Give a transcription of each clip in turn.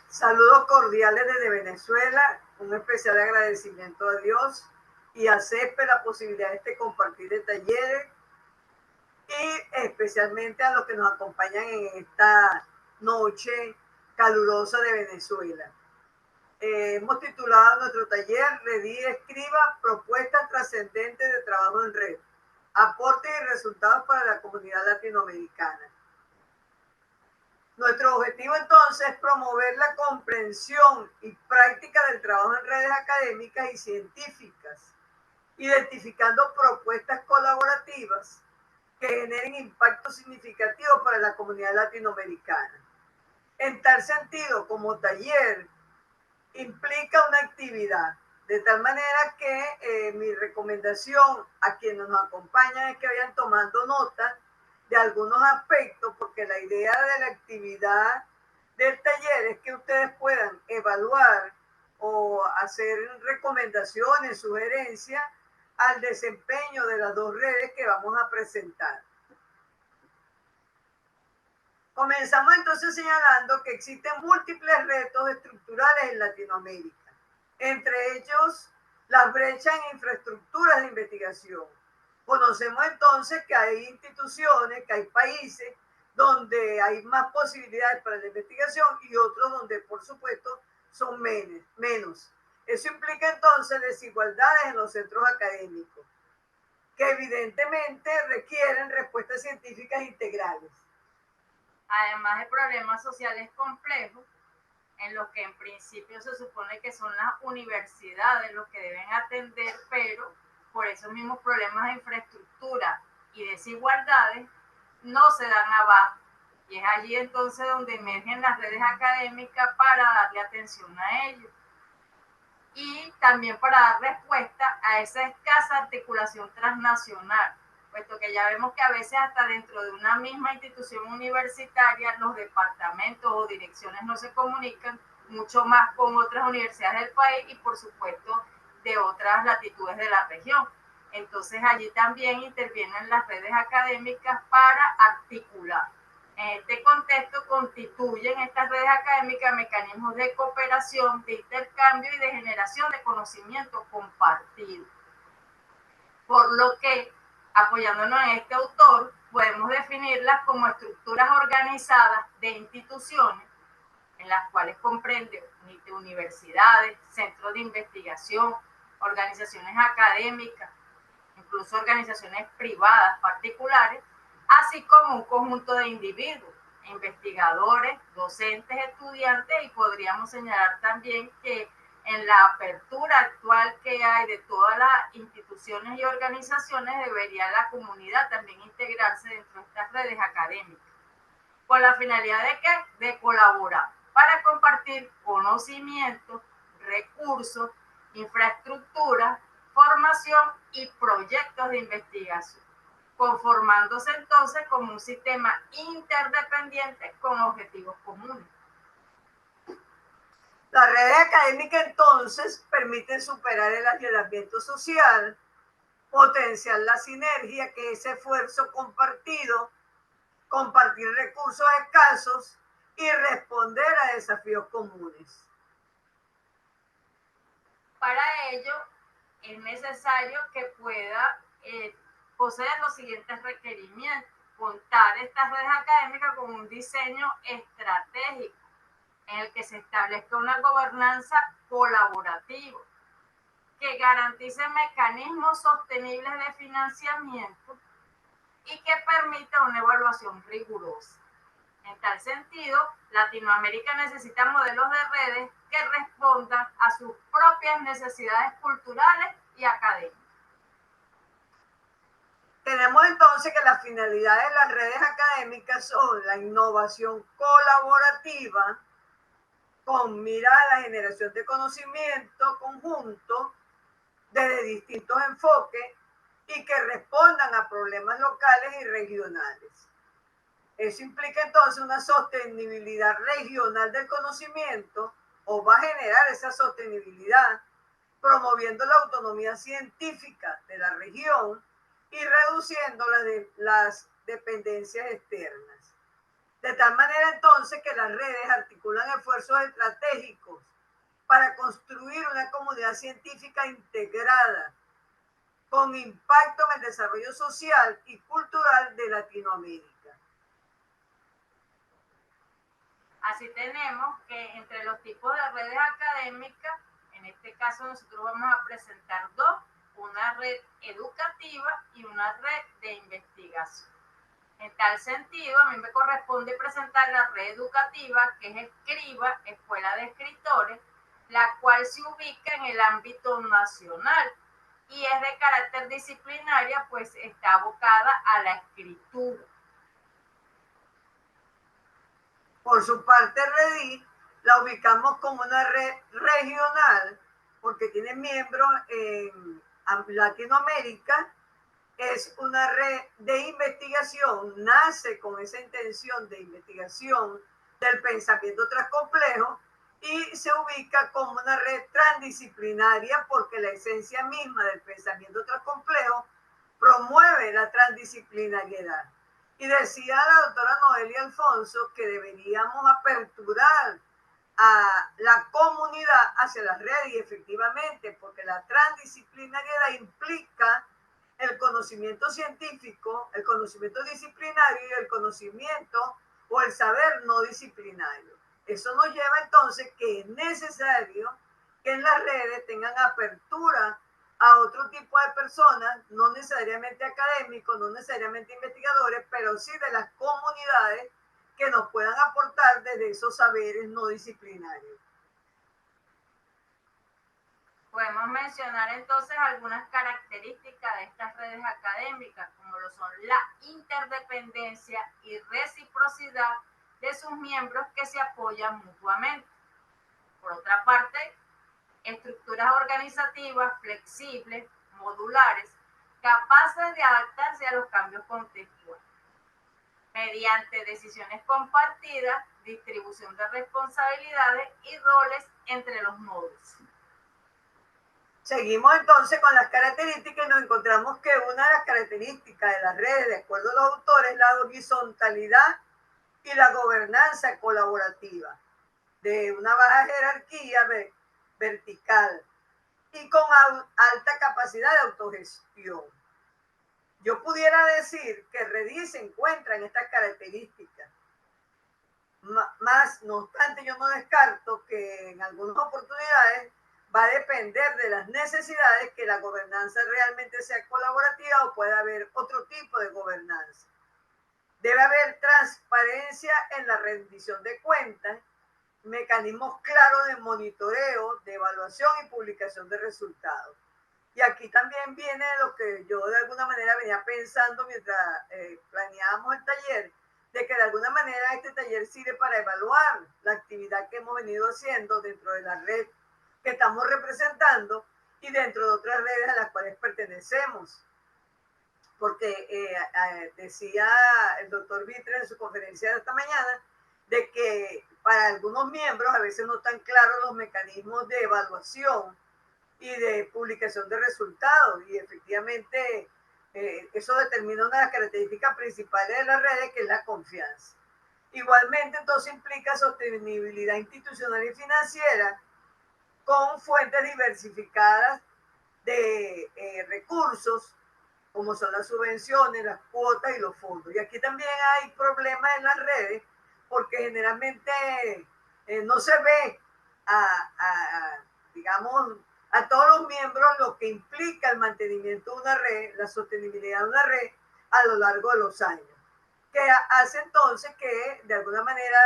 Saludos cordiales desde Venezuela, un especial agradecimiento a Dios y a CEPE la posibilidad de compartir de talleres y especialmente a los que nos acompañan en esta noche calurosa de Venezuela. Hemos titulado nuestro taller Redir Escriba, propuestas trascendentes de trabajo en red, aportes y resultados para la comunidad latinoamericana. Nuestro objetivo entonces es promover la comprensión y práctica del trabajo en redes académicas y científicas, identificando propuestas colaborativas que generen impacto significativo para la comunidad latinoamericana. En tal sentido, como taller, implica una actividad, de tal manera que mi recomendación a quienes nos acompañan es que vayan tomando nota de algunos aspectos, porque la idea de la actividad del taller es que ustedes puedan evaluar o hacer recomendaciones, sugerencias al desempeño de las dos redes que vamos a presentar. Comenzamos entonces señalando que existen múltiples retos estructurales en Latinoamérica, entre ellos las brechas en infraestructuras de investigación. Conocemos entonces que hay instituciones, que hay países donde hay más posibilidades para la investigación y otros donde, por supuesto, son menos. Eso implica entonces desigualdades en los centros académicos, que evidentemente requieren respuestas científicas integrales. Además de problemas sociales complejos, en los que en principio se supone que son las universidades los que deben atender, pero por esos mismos problemas de infraestructura y desigualdades no se dan abasto. Y es allí entonces donde emergen las redes académicas para darle atención a ellos. Y también para dar respuesta a esa escasa articulación transnacional, puesto que ya vemos que a veces hasta dentro de una misma institución universitaria los departamentos o direcciones no se comunican, mucho más con otras universidades del país y por supuesto de otras latitudes de la región. Entonces allí también intervienen las redes académicas para articular. En este contexto constituyen estas redes académicas mecanismos de cooperación, de intercambio y de generación de conocimiento compartido. Por lo que, apoyándonos en este autor, podemos definirlas como estructuras organizadas de instituciones en las cuales comprende universidades, centros de investigación, organizaciones académicas, incluso organizaciones privadas particulares, así como un conjunto de individuos, investigadores, docentes, estudiantes, y podríamos señalar también que en la apertura actual que hay de todas las instituciones y organizaciones, debería la comunidad también integrarse dentro de estas redes académicas, con la finalidad de ¿qué? De colaborar para compartir conocimientos, recursos, infraestructura, formación y proyectos de investigación, conformándose entonces como un sistema interdependiente con objetivos comunes. Las redes académicas entonces permiten superar el aislamiento social, potenciar la sinergia, que es ese esfuerzo compartido, compartir recursos escasos y responder a desafíos comunes. Para ello es necesario que pueda poseer los siguientes requerimientos: contar estas redes académicas con un diseño estratégico en el que se establezca una gobernanza colaborativa, que garantice mecanismos sostenibles de financiamiento y que permita una evaluación rigurosa. En tal sentido, Latinoamérica necesita modelos de redes que respondan a sus propias necesidades culturales y académicas. Tenemos entonces que las finalidades de las redes académicas son la innovación colaborativa con mira a la generación de conocimiento conjunto desde distintos enfoques y que respondan a problemas locales y regionales. Eso implica entonces una sostenibilidad regional del conocimiento, o va a generar esa sostenibilidad promoviendo la autonomía científica de la región y reduciendo las dependencias externas. De tal manera entonces que las redes articulan esfuerzos estratégicos para construir una comunidad científica integrada con impacto en el desarrollo social y cultural de Latinoamérica. Así tenemos que entre los tipos de redes académicas, en este caso nosotros vamos a presentar dos, una red educativa y una red de investigación. En tal sentido, a mí me corresponde presentar la red educativa, que es Escriba, Escuela de Escritores, la cual se ubica en el ámbito nacional y es de carácter disciplinaria, pues está abocada a la escritura. Por su parte, Redí la ubicamos como una red regional porque tiene miembros en Latinoamérica. Es una red de investigación, nace con esa intención de investigación del pensamiento transcomplejo y se ubica como una red transdisciplinaria porque la esencia misma del pensamiento transcomplejo promueve la transdisciplinariedad. Y decía la doctora Noelia Alfonso que deberíamos aperturar a la comunidad hacia las redes y efectivamente, porque la transdisciplinariedad implica el conocimiento científico, el conocimiento disciplinario y el conocimiento o el saber no disciplinario. Eso nos lleva entonces que es necesario que en las redes tengan apertura a otro tipo de personas, no necesariamente académicos, no necesariamente investigadores, pero sí de las comunidades que nos puedan aportar desde esos saberes no disciplinarios. Podemos mencionar entonces algunas características de estas redes académicas, como lo son la interdependencia y reciprocidad de sus miembros que se apoyan mutuamente. Por otra parte, estructuras organizativas flexibles, modulares, capaces de adaptarse a los cambios contextuales, mediante decisiones compartidas, distribución de responsabilidades y roles entre los nodos. Seguimos entonces con las características y nos encontramos que una de las características de las redes, de acuerdo a los autores, es la horizontalidad y la gobernanza colaborativa, de una baja jerarquía vertical y con alta capacidad de autogestión. Yo pudiera decir que Redí se encuentra en estas características. Más, no obstante, yo no descarto que en algunas oportunidades va a depender de las necesidades que la gobernanza realmente sea colaborativa o pueda haber otro tipo de gobernanza. Debe haber transparencia en la rendición de cuentas, mecanismos claros de monitoreo, de evaluación y publicación de resultados. Y aquí también viene lo que yo de alguna manera venía pensando mientras planeábamos el taller, de que de alguna manera este taller sirve para evaluar la actividad que hemos venido haciendo dentro de la red que estamos representando y dentro de otras redes a las cuales pertenecemos. Porque decía el doctor Vitre en su conferencia de esta mañana de que para algunos miembros a veces no están claros los mecanismos de evaluación y de publicación de resultados y efectivamente eso determina una de las características principales de las redes, que es la confianza. Igualmente entonces implica sostenibilidad institucional y financiera con fuentes diversificadas de recursos, como son las subvenciones, las cuotas y los fondos. Y aquí también hay problemas en las redes, porque generalmente no se ve digamos, a todos los miembros lo que implica el mantenimiento de una red, la sostenibilidad de una red a lo largo de los años, que hace entonces que de alguna manera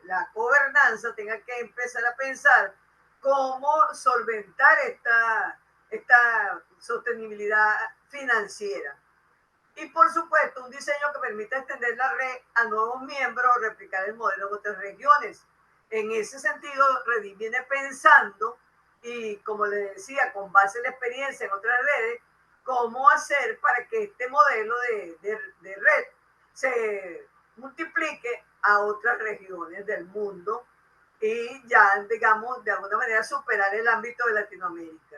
la gobernanza tenga que empezar a pensar cómo solventar esta sostenibilidad financiera. Y por supuesto, un diseño que permita extender la red a nuevos miembros o replicar el modelo en otras regiones. En ese sentido, Redí viene pensando, y como les decía, con base en la experiencia en otras redes, cómo hacer para que este modelo de red se multiplique a otras regiones del mundo y ya, digamos, de alguna manera superar el ámbito de Latinoamérica.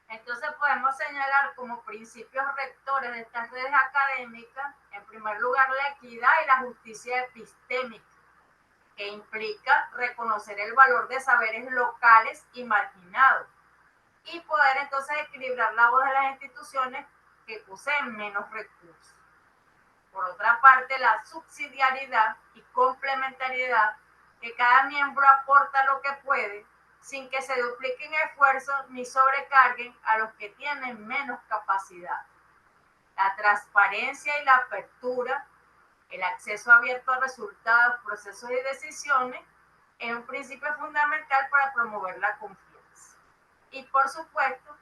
Entonces podemos señalar como principios rectores de estas redes académicas, en primer lugar, la equidad y la justicia epistémica, que implica reconocer el valor de saberes locales y marginados y poder entonces equilibrar la voz de las instituciones que poseen menos recursos. Por otra parte, la subsidiariedad y complementariedad, que cada miembro aporta lo que puede sin que se dupliquen esfuerzos ni sobrecarguen a los que tienen menos capacidad. La transparencia y la apertura, el acceso abierto a resultados, procesos y decisiones es un principio fundamental para promover la confianza. Y por supuesto,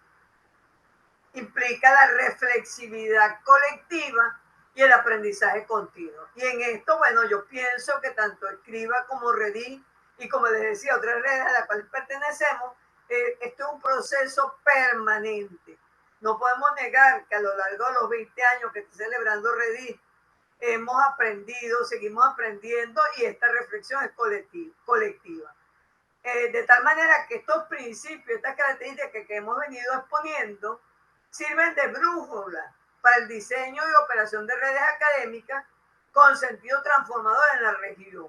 implica la reflexividad colectiva y el aprendizaje continuo. Y en esto, bueno, yo pienso que tanto Escriba como Redí y como les decía, otras redes a las cuales pertenecemos, esto es un proceso permanente. No podemos negar que a lo largo de los 20 años que está celebrando Redí, hemos aprendido, seguimos aprendiendo y esta reflexión es colectiva. De tal manera que estos principios, estas características que hemos venido exponiendo, sirven de brújula para el diseño y operación de redes académicas con sentido transformador en la región.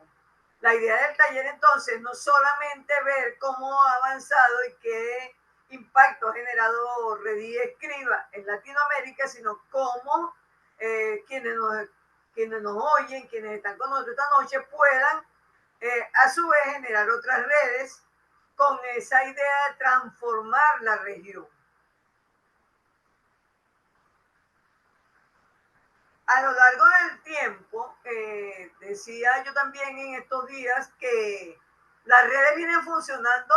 La idea del taller entonces no solamente ver cómo ha avanzado y qué impacto ha generado Redí Escriba en Latinoamérica, sino cómo quienes nos oyen, quienes están con nosotros esta noche, puedan a su vez generar otras redes con esa idea de transformar la región. A lo largo del tiempo, decía yo también en estos días que las redes vienen funcionando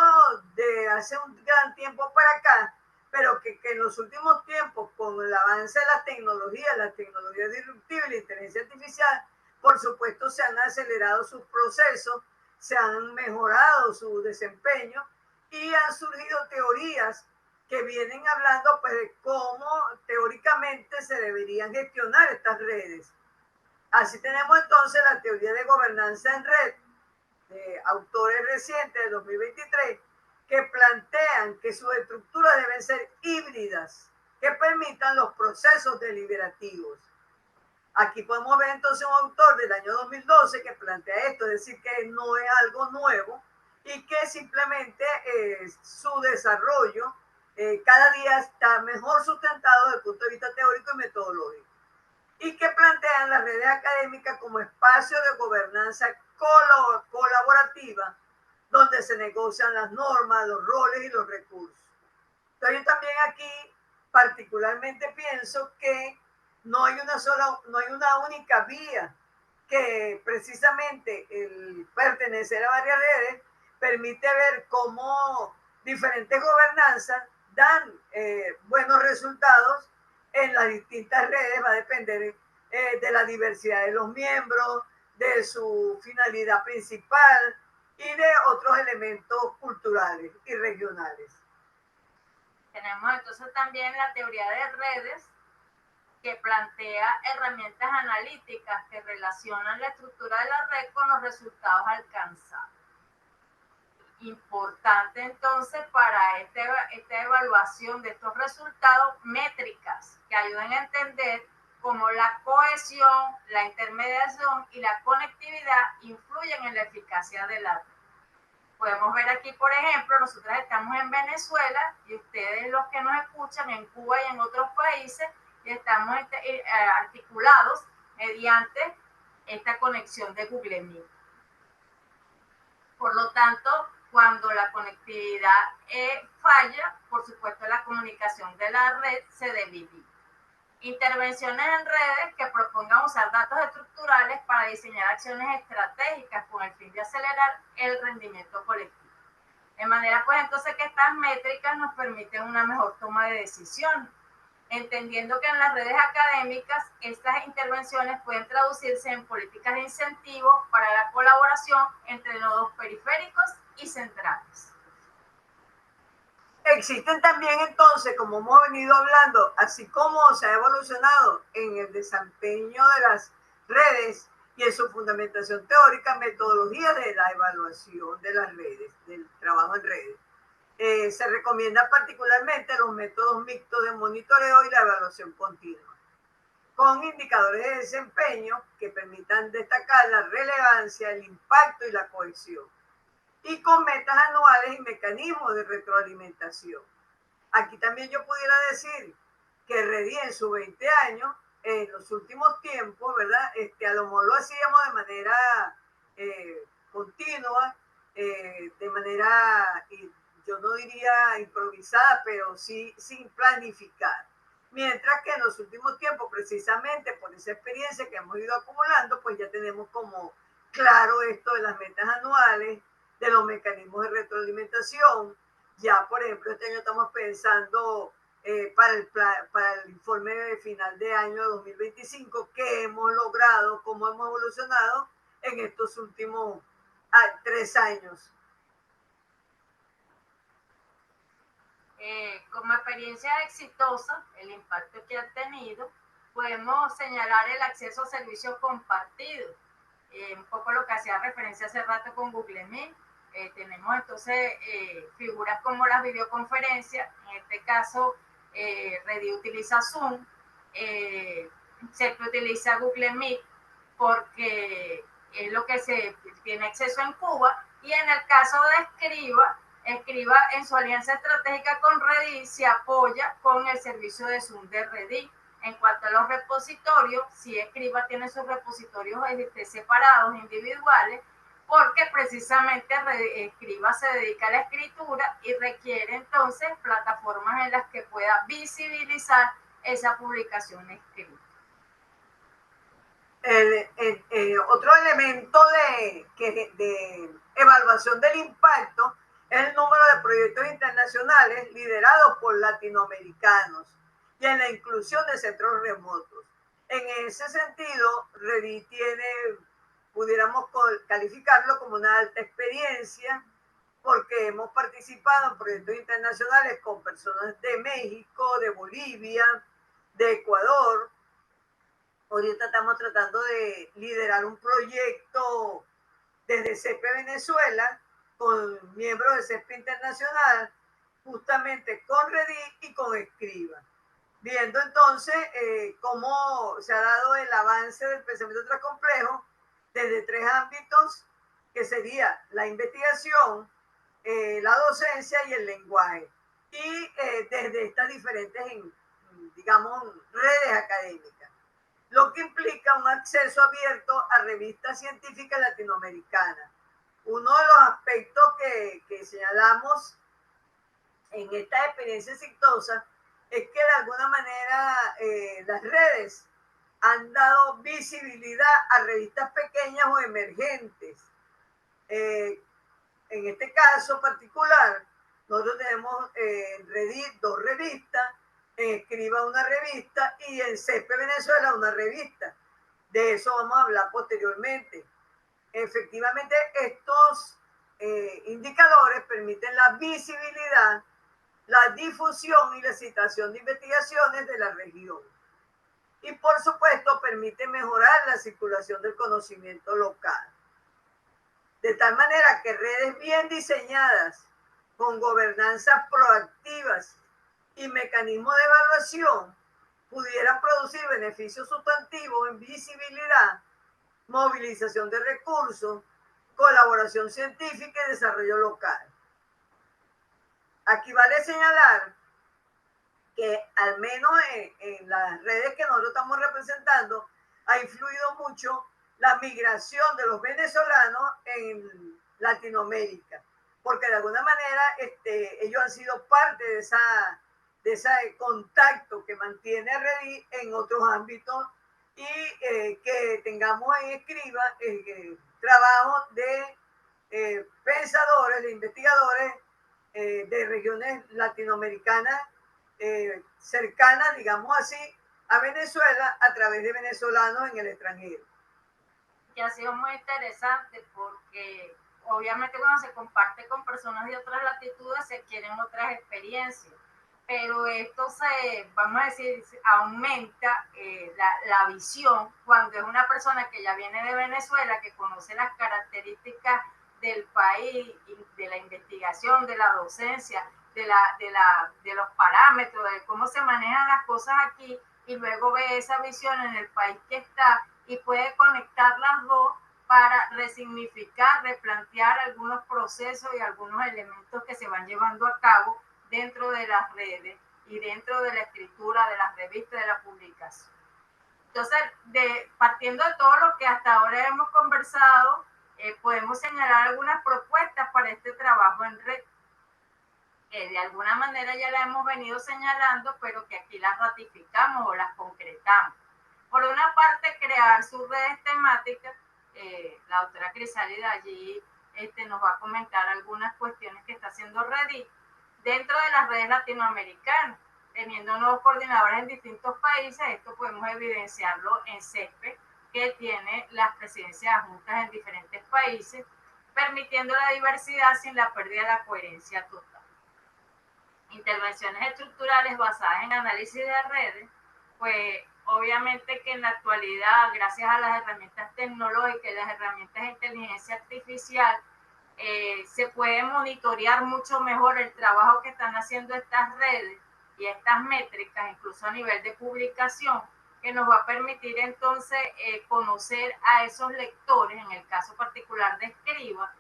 de hace un gran tiempo para acá, pero que en los últimos tiempos, con el avance de las tecnologías disruptivas y la inteligencia artificial, por supuesto se han acelerado sus procesos, se han mejorado su desempeño y han surgido teorías que vienen hablando pues de cómo teóricamente se deberían gestionar estas redes. Así tenemos entonces la teoría de gobernanza en red de autores recientes de 2023 que plantean que sus estructuras deben ser híbridas, que permitan los procesos deliberativos. Aquí podemos ver entonces un autor del año 2012 que plantea esto, es decir, que no es algo nuevo y que simplemente su desarrollo cada día está mejor sustentado desde el punto de vista teórico y metodológico, y que plantean las redes académicas como espacio de gobernanza colaborativa donde se negocian las normas, los roles y los recursos. Entonces yo también aquí particularmente pienso que no hay una única vía, que precisamente el pertenecer a varias redes permite ver cómo diferentes gobernanzas dan buenos resultados en las distintas redes. Va a depender de la diversidad de los miembros, de su finalidad principal y de otros elementos culturales y regionales. Tenemos entonces también la teoría de redes, que plantea herramientas analíticas que relacionan la estructura de la red con los resultados alcanzados. Importante entonces para esta evaluación de estos resultados, métricas que ayuden a entender cómo la cohesión, la intermediación y la conectividad influyen en la eficacia de la red. Podemos ver aquí, por ejemplo, nosotros estamos en Venezuela y ustedes, los que nos escuchan, en Cuba y en otros países, y estamos articulados mediante esta conexión de Google Meet. Por lo tanto, cuando la conectividad falla, por supuesto la comunicación de la red se debilita. Intervenciones en redes que propongan usar datos estructurales para diseñar acciones estratégicas con el fin de acelerar el rendimiento colectivo. De manera pues entonces que estas métricas nos permiten una mejor toma de decisiones, entendiendo que en las redes académicas estas intervenciones pueden traducirse en políticas de incentivos para la colaboración entre nodos periféricos y centrales. Existen también entonces, como hemos venido hablando, así como se ha evolucionado en el desempeño de las redes y en su fundamentación teórica, metodología de la evaluación de las redes, del trabajo en redes. Se recomiendan particularmente los métodos mixtos de monitoreo y la evaluación continua. con indicadores de desempeño que permitan destacar la relevancia, el impacto y la cohesión, y con metas anuales y mecanismos de retroalimentación. Aquí también yo pudiera decir que Redí en sus 20 años, en los últimos tiempos, ¿verdad? A lo mejor lo hacíamos de manera continua, de manera, yo no diría improvisada, pero sí sin planificar. Mientras que en los últimos tiempos, precisamente por esa experiencia que hemos ido acumulando, pues ya tenemos como claro esto de las metas anuales, de los mecanismos de retroalimentación. Ya, por ejemplo, este año estamos pensando para el informe final de año 2025, qué hemos logrado, cómo hemos evolucionado en estos últimos 3 años. Como experiencia exitosa, el impacto que ha tenido, podemos señalar el acceso a servicios compartidos, un poco lo que hacía referencia hace rato con Google Meet. Tenemos entonces figuras como las videoconferencias, en este caso Redí utiliza Zoom, CEPE utiliza Google Meet porque es lo que se tiene acceso en Cuba, y en el caso de Escriba en su alianza estratégica con Redí se apoya con el servicio de Zoom de Redí. En cuanto a los repositorios, si Escriba tiene sus repositorios separados, individuales, porque precisamente Escriba se dedica a la escritura y requiere entonces plataformas en las que pueda visibilizar esa publicación escrita. Otro elemento de evaluación del impacto es el número de proyectos internacionales liderados por latinoamericanos y en la inclusión de centros remotos. En ese sentido, Redí tiene, pudiéramos calificarlo como una alta experiencia, porque hemos participado en proyectos internacionales con personas de México, de Bolivia, de Ecuador. Ahorita estamos tratando de liderar un proyecto desde CEPE Venezuela con miembros de CEPE Internacional, justamente con Redí y con Escriba. Viendo entonces cómo se ha dado el avance del pensamiento transcomplejo desde 3 ámbitos, que sería la investigación, la docencia y el lenguaje. Y desde estas diferentes, digamos, redes académicas, lo que implica un acceso abierto a revistas científicas latinoamericanas. Uno de los aspectos que señalamos en esta experiencia exitosa es que de alguna manera las redes han dado visibilidad a revistas pequeñas o emergentes. En este caso particular, nosotros tenemos en Redí 2 revistas, en Escriba una revista y en CEPE Venezuela una revista. De eso vamos a hablar posteriormente. Efectivamente, estos indicadores permiten la visibilidad, la difusión y la citación de investigaciones de la región. Y por supuesto, permite mejorar la circulación del conocimiento local. De tal manera que redes bien diseñadas, con gobernanzas proactivas y mecanismos de evaluación, pudieran producir beneficios sustantivos en visibilidad, movilización de recursos, colaboración científica y desarrollo local. Aquí vale señalar que al menos en las redes que nosotros estamos representando, ha influido mucho la migración de los venezolanos en Latinoamérica, porque de alguna manera ellos han sido parte de ese contacto que mantiene Redí en otros ámbitos, y que tengamos en Escriba trabajo de pensadores, de investigadores de regiones latinoamericanas cercanas, digamos así, a Venezuela, a través de venezolanos en el extranjero. Que ha sido muy interesante porque obviamente cuando se comparte con personas de otras latitudes se quieren otras experiencias, pero esto vamos a decir, aumenta la visión cuando es una persona que ya viene de Venezuela, que conoce las características del país, de la investigación, de la docencia, de los parámetros, de cómo se manejan las cosas aquí, y luego ve esa visión en el país que está y puede conectar las dos para resignificar, replantear algunos procesos y algunos elementos que se van llevando a cabo dentro de las redes y dentro de la escritura de las revistas, de la publicación. Entonces, partiendo de todo lo que hasta ahora hemos conversado, podemos señalar algunas propuestas para este trabajo en red, que de alguna manera ya la hemos venido señalando, pero que aquí las ratificamos o las concretamos. Por una parte, crear sus redes temáticas. La doctora Crisálida allí nos va a comentar algunas cuestiones que está haciendo Reddit dentro de las redes latinoamericanas, teniendo nuevos coordinadores en distintos países. Esto podemos evidenciarlo en CESPE, que tiene las presidencias adjuntas en diferentes países, permitiendo la diversidad sin la pérdida de la coherencia total. Intervenciones estructurales basadas en análisis de redes, pues obviamente que en la actualidad, gracias a las herramientas tecnológicas y las herramientas de inteligencia artificial, se puede monitorear mucho mejor el trabajo que están haciendo estas redes y estas métricas, incluso a nivel de publicación, que nos va a permitir entonces conocer a esos lectores, en el caso particular de Escriba,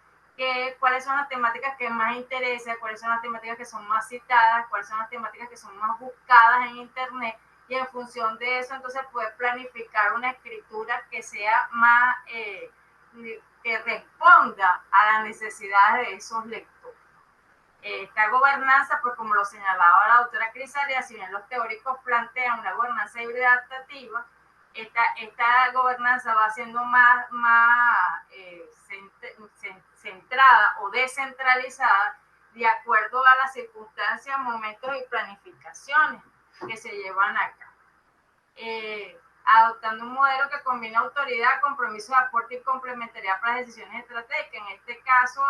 cuáles son las temáticas que más interesan, cuáles son las temáticas que son más citadas, cuáles son las temáticas que son más buscadas en Internet, y en función de eso entonces poder planificar una escritura que sea más, que responda a las necesidades de esos lectores. Esta gobernanza, pues como lo señalaba la doctora Crisálida, si bien los teóricos plantean una gobernanza híbrida adaptativa, esta gobernanza va siendo más centrada o descentralizada de acuerdo a las circunstancias, momentos y planificaciones que se llevan acá. Adoptando un modelo que combina autoridad, compromiso de aporte y complementariedad para las decisiones estratégicas. En este caso,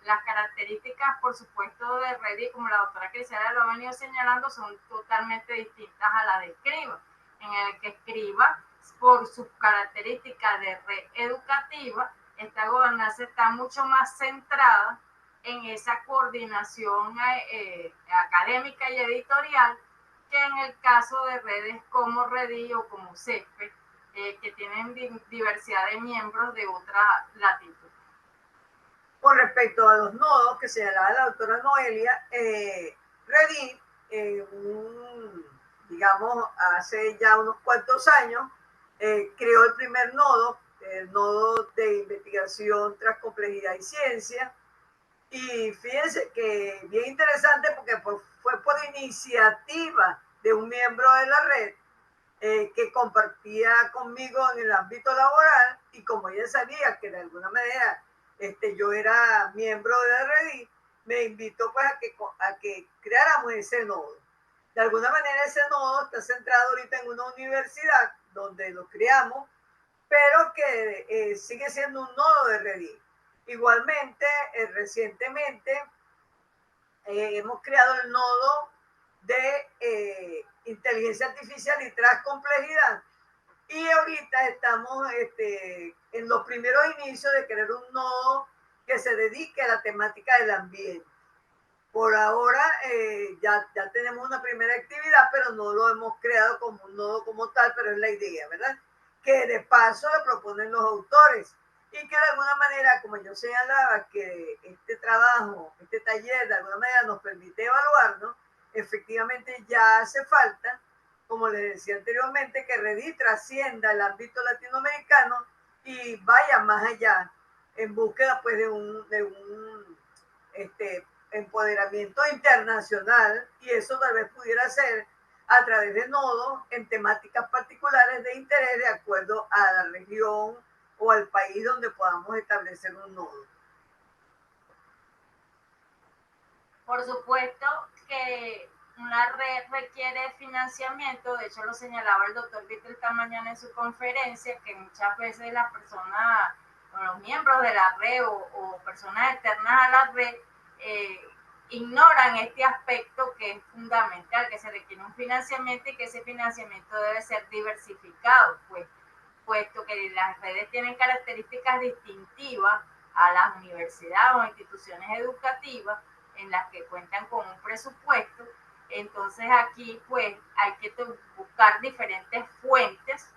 las características, por supuesto, de Reddit, como la doctora Crisálida lo ha venido señalando, son totalmente distintas a las de Escriba, en el que Escriba, por sus características de red educativa, esta gobernanza está mucho más centrada en esa coordinación académica y editorial, que en el caso de redes como Reddit o como CESPE, que tienen diversidad de miembros de otra latitud. Con respecto a los nodos que señalaba la doctora Noelia, Reddit, digamos, hace ya unos cuantos años, creó el primer nodo, el nodo de investigación tras complejidad y ciencia. Y fíjense que bien interesante porque fue por iniciativa de un miembro de la red que compartía conmigo en el ámbito laboral, y como ella sabía que de alguna manera yo era miembro de la red, me invitó pues a que creáramos ese nodo. De alguna manera ese nodo está centrado ahorita en una universidad donde lo creamos, pero que sigue siendo un nodo de Reddit. Igualmente, recientemente hemos creado el nodo de inteligencia artificial y tras complejidad. Y ahorita estamos en los primeros inicios de crear un nodo que se dedique a la temática del ambiente. Por ahora ya tenemos una primera actividad, pero no lo hemos creado como un nodo como tal, pero es la idea, ¿verdad? Que de paso le proponen los autores y que de alguna manera, como yo señalaba, que este trabajo, este taller de alguna manera nos permite evaluarnos, efectivamente ya hace falta, como les decía anteriormente, que Reddit trascienda el ámbito latinoamericano y vaya más allá en búsqueda pues de un empoderamiento internacional, y eso tal vez pudiera ser a través de nodos en temáticas particulares de interés de acuerdo a la región o al país donde podamos establecer un nodo. Por supuesto que una red requiere financiamiento, de hecho lo señalaba el doctor Víctor esta mañana en su conferencia, que muchas veces las personas, o los miembros de la red o personas externas a la red, ignoran este aspecto que es fundamental, que se requiere un financiamiento y que ese financiamiento debe ser diversificado, puesto que las redes tienen características distintivas a las universidades o instituciones educativas en las que cuentan con un presupuesto, Entonces aquí pues hay que buscar diferentes fuentes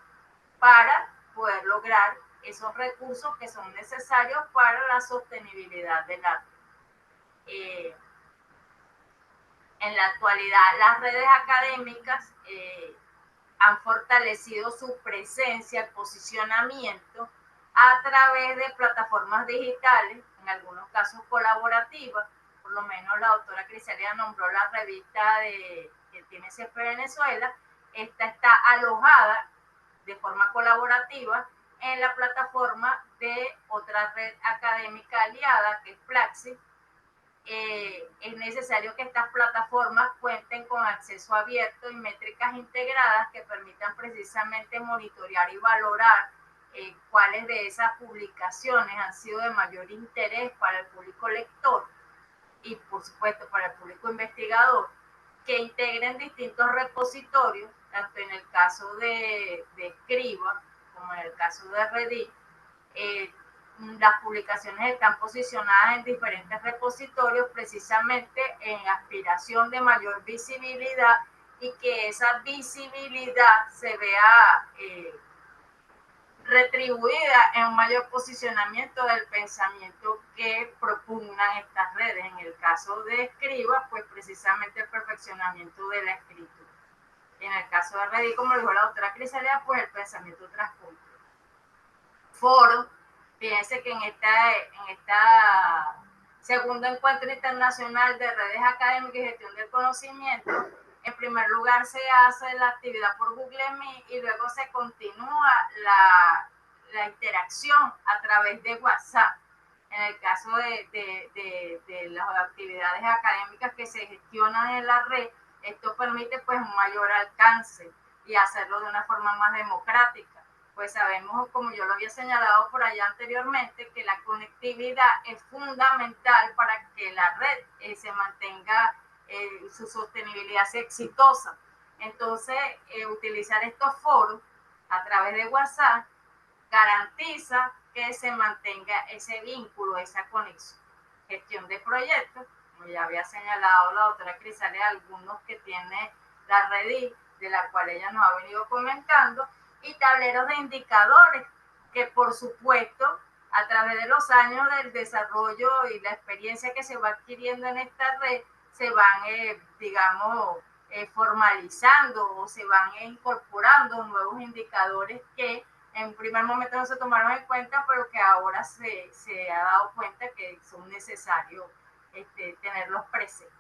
para poder lograr esos recursos que son necesarios para la sostenibilidad del arte. En la actualidad las redes académicas han fortalecido su presencia, el posicionamiento a través de plataformas digitales, en algunos casos colaborativas. Por lo menos la doctora Crisalia nombró la revista que tiene CEP Venezuela. Esta está alojada de forma colaborativa en la plataforma de otra red académica aliada, que es Plaxi. Es necesario que estas plataformas cuenten con acceso abierto y métricas integradas que permitan precisamente monitorear y valorar cuáles de esas publicaciones han sido de mayor interés para el público lector y por supuesto para el público investigador, que integren distintos repositorios, tanto en el caso de Escriba como en el caso de Reddit. Las publicaciones están posicionadas en diferentes repositorios precisamente en aspiración de mayor visibilidad y que esa visibilidad se vea retribuida en un mayor posicionamiento del pensamiento que propugnan estas redes. En el caso de Escriba, pues precisamente el perfeccionamiento de la escritura. En el caso de Reddit, como dijo la doctora Crisalia, pues el pensamiento transcultural. Foro, fíjense que en esta segundo encuentro internacional de redes académicas y gestión del conocimiento, en primer lugar se hace la actividad por Google Meet y luego se continúa la interacción a través de WhatsApp. En el caso de las actividades académicas que se gestionan en la red, esto permite pues un mayor alcance y hacerlo de una forma más democrática. Pues sabemos, como yo lo había señalado por allá anteriormente, que la conectividad es fundamental para que la red se mantenga, su sostenibilidad sea exitosa. Entonces, utilizar estos foros a través de WhatsApp garantiza que se mantenga ese vínculo, esa conexión. Gestión de proyectos, como ya había señalado la doctora Crisalia, algunos que tiene la Reddit, de la cual ella nos ha venido comentando, y tableros de indicadores que por supuesto a través de los años del desarrollo y la experiencia que se va adquiriendo en esta red se van formalizando o se van incorporando nuevos indicadores que en primer momento no se tomaron en cuenta, pero que ahora se ha dado cuenta que son necesarios tenerlos presentes.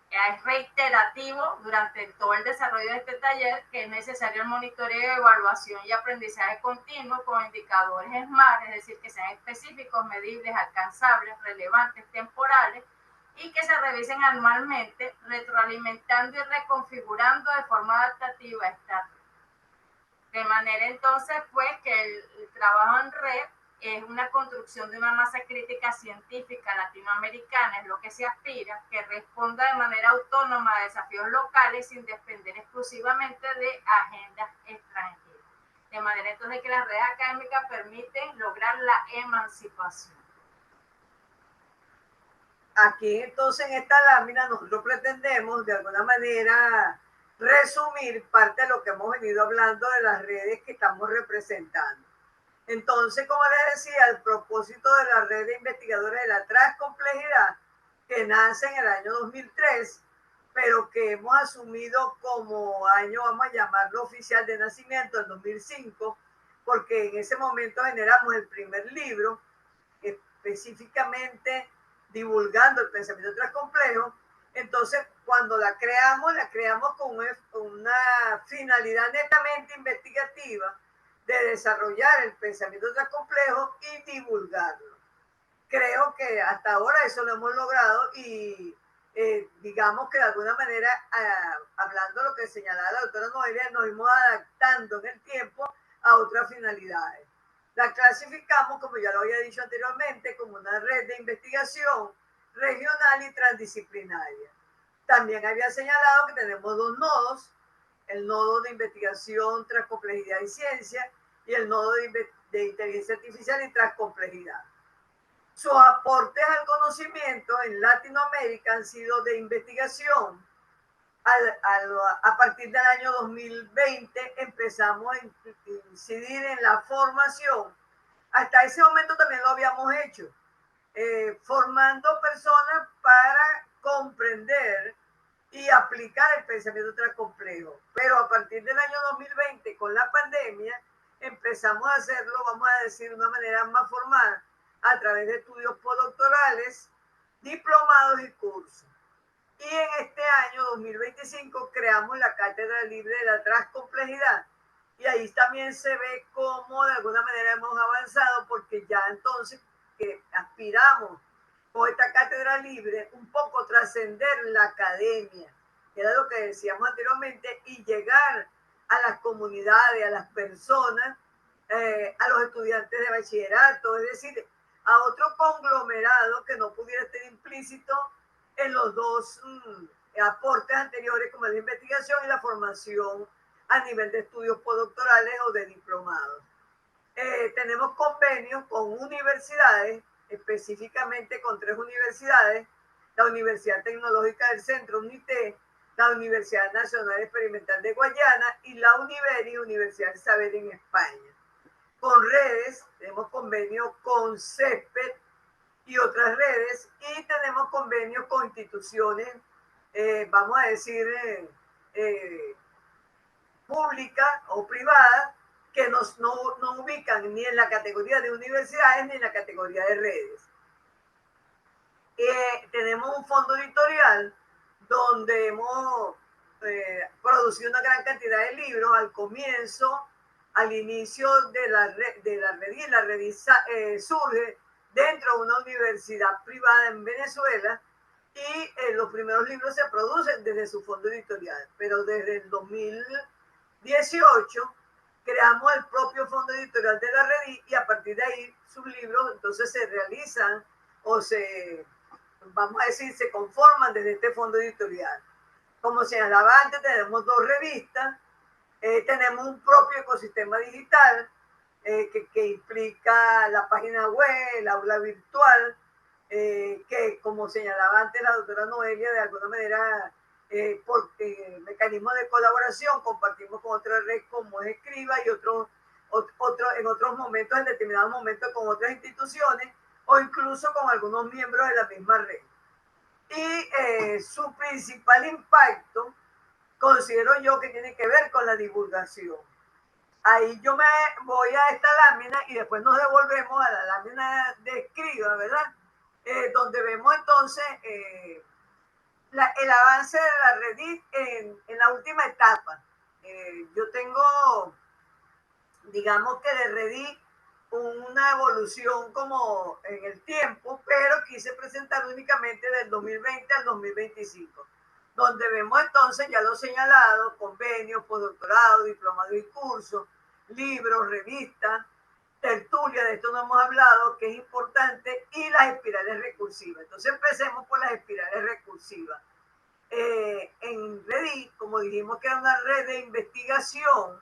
Es reiterativo durante todo el desarrollo de este taller que es necesario el monitoreo, evaluación y aprendizaje continuo con indicadores SMART, es decir, que sean específicos, medibles, alcanzables, relevantes, temporales, y que se revisen anualmente, retroalimentando y reconfigurando de forma adaptativa esta red. De manera entonces, pues, que el trabajo en red es una construcción de una masa crítica científica latinoamericana, es lo que se aspira, que responda de manera autónoma a desafíos locales sin depender exclusivamente de agendas extranjeras. De manera entonces que las redes académicas permiten lograr la emancipación. Aquí entonces en esta lámina nosotros pretendemos de alguna manera resumir parte de lo que hemos venido hablando de las redes que estamos representando. Entonces, como les decía, el propósito de la red de investigadores de la transcomplejidad, que nace en el año 2003, pero que hemos asumido como año, vamos a llamarlo oficial de nacimiento, el 2005, porque en ese momento generamos el primer libro, específicamente divulgando el pensamiento transcomplejo. Entonces, cuando la creamos con una finalidad netamente investigativa, de desarrollar el pensamiento transcomplejo y divulgarlo. Creo que hasta ahora eso lo hemos logrado y digamos que de alguna manera, hablando de lo que señalaba la doctora Noelia, nos fuimos adaptando en el tiempo a otras finalidades. La clasificamos, como ya lo había dicho anteriormente, como una red de investigación regional y transdisciplinaria. También había señalado que tenemos dos nodos, el nodo de investigación, transcomplejidad y ciencia, y el nodo de inteligencia artificial y transcomplejidad. Sus aportes al conocimiento en Latinoamérica han sido de investigación. A partir del año 2020 empezamos a incidir en la formación. Hasta ese momento también lo habíamos hecho, formando personas para comprender y aplicar el pensamiento transcomplejo. Pero a partir del año 2020, con la pandemia, empezamos a hacerlo, vamos a decir, de una manera más formal, a través de estudios postdoctorales, diplomados y cursos. Y en este año 2025 creamos la Cátedra Libre de la Transcomplejidad. Y ahí también se ve cómo de alguna manera hemos avanzado, porque ya entonces que aspiramos con esta cátedra libre un poco trascender la academia, que era lo que decíamos anteriormente, y llegar a las comunidades, a las personas, a los estudiantes de bachillerato, es decir, a otro conglomerado que no pudiera estar implícito en los dos aportes anteriores, como la investigación y la formación a nivel de estudios postdoctorales o de diplomados. Tenemos convenios con universidades, específicamente con 3 universidades: la Universidad Tecnológica del Centro, UNITE, la Universidad Nacional Experimental de Guayana y la Univeri, Universidad del Saber en España. Con redes, tenemos convenios con CESPED y otras redes, y tenemos convenios con instituciones, vamos a decir, públicas o privadas, que no ubican ni en la categoría de universidades ni en la categoría de redes. Tenemos un fondo editorial donde hemos producido una gran cantidad de libros. Al comienzo, al inicio de la red, y la red surge dentro de una universidad privada en Venezuela, y los primeros libros se producen desde su fondo editorial, pero desde el 2018 creamos el propio fondo editorial de la red, y a partir de ahí sus libros entonces se realizan o vamos a decir, se conforman desde este fondo editorial. Como señalaba antes, tenemos 2 revistas, tenemos un propio ecosistema digital que implica la página web, el aula virtual, que como señalaba antes la doctora Noelia, de alguna manera, por mecanismos de colaboración, compartimos con otra red como es Escriba, y en otros momentos, en determinados momentos, con otras instituciones, o incluso con algunos miembros de la misma red. Y su principal impacto, considero yo, que tiene que ver con la divulgación. Ahí yo me voy a esta lámina y después nos devolvemos a la lámina de Escriba, ¿verdad? Donde vemos entonces el avance de la Reddit en la última etapa. Yo tengo, digamos que de Reddit, una evolución como en el tiempo, pero quise presentar únicamente del 2020 al 2025, donde vemos entonces, ya lo señalado, convenios, postdoctorado, diplomado y cursos, libros, revistas, tertulia, de esto no hemos hablado, que es importante, y las espirales recursivas. Entonces empecemos por las espirales recursivas. En Reddit, como dijimos que era una red de investigación,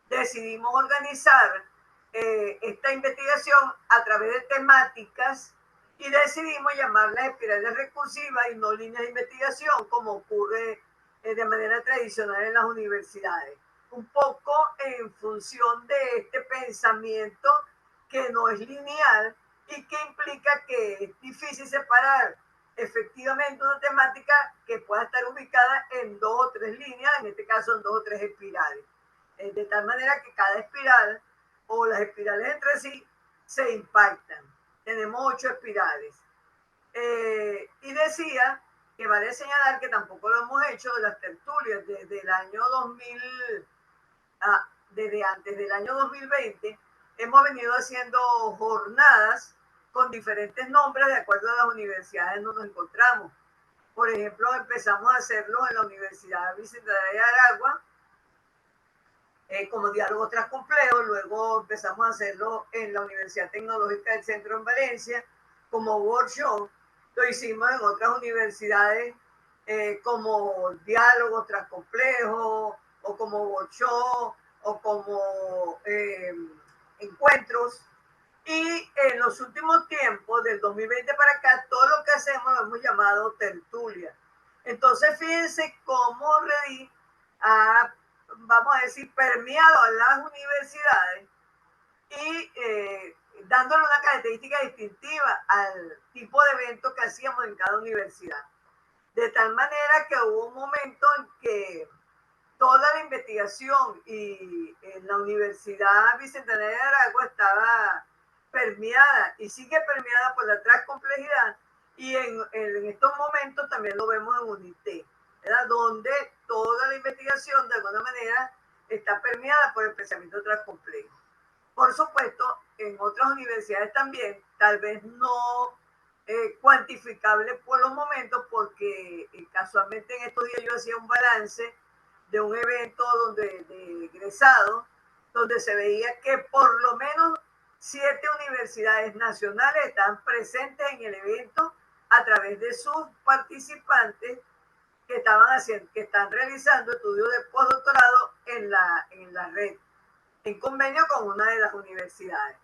decidimos organizar esta investigación a través de temáticas, y decidimos llamarlas espirales recursivas y no líneas de investigación, como ocurre de manera tradicional en las universidades. Un poco en función de este pensamiento que no es lineal y que implica que es difícil separar efectivamente una temática que pueda estar ubicada en 2 o 3 líneas, en este caso en 2 o 3 espirales. De tal manera que cada espiral o las espirales entre sí se impactan. Tenemos 8 espirales. Y decía que vale señalar que tampoco lo hemos hecho de las tertulias desde el año 2000, desde antes del año 2020, hemos venido haciendo jornadas con diferentes nombres de acuerdo a las universidades donde nos encontramos. Por ejemplo, empezamos a hacerlo en la Universidad Bicentenaria de Aragua, como diálogos transcomplejos. Luego empezamos a hacerlo en la Universidad Tecnológica del Centro en Valencia como workshop. Lo hicimos en otras universidades como diálogos transcomplejos, o como workshop, o como encuentros. Y en los últimos tiempos, del 2020 para acá, todo lo que hacemos lo hemos llamado tertulia. Entonces, fíjense cómo Reddit ha, vamos a decir, permeado a las universidades y dándole una característica distintiva al tipo de evento que hacíamos en cada universidad. De tal manera que hubo un momento en que toda la investigación y en la Universidad Bicentenaria de Aragua estaba permeada y sigue permeada por la transcomplejidad, y en estos momentos también lo vemos en UNIT, ¿verdad? Donde toda la investigación de alguna manera está permeada por el pensamiento transcomplejo. Por supuesto, en otras universidades también, tal vez no cuantificable por los momentos, porque casualmente en estos días yo hacía un balance de un evento de egresados, donde se veía que por lo menos 7 universidades nacionales están presentes en el evento a través de sus participantes que están realizando estudios de postdoctorado en la red, en convenio con una de las universidades.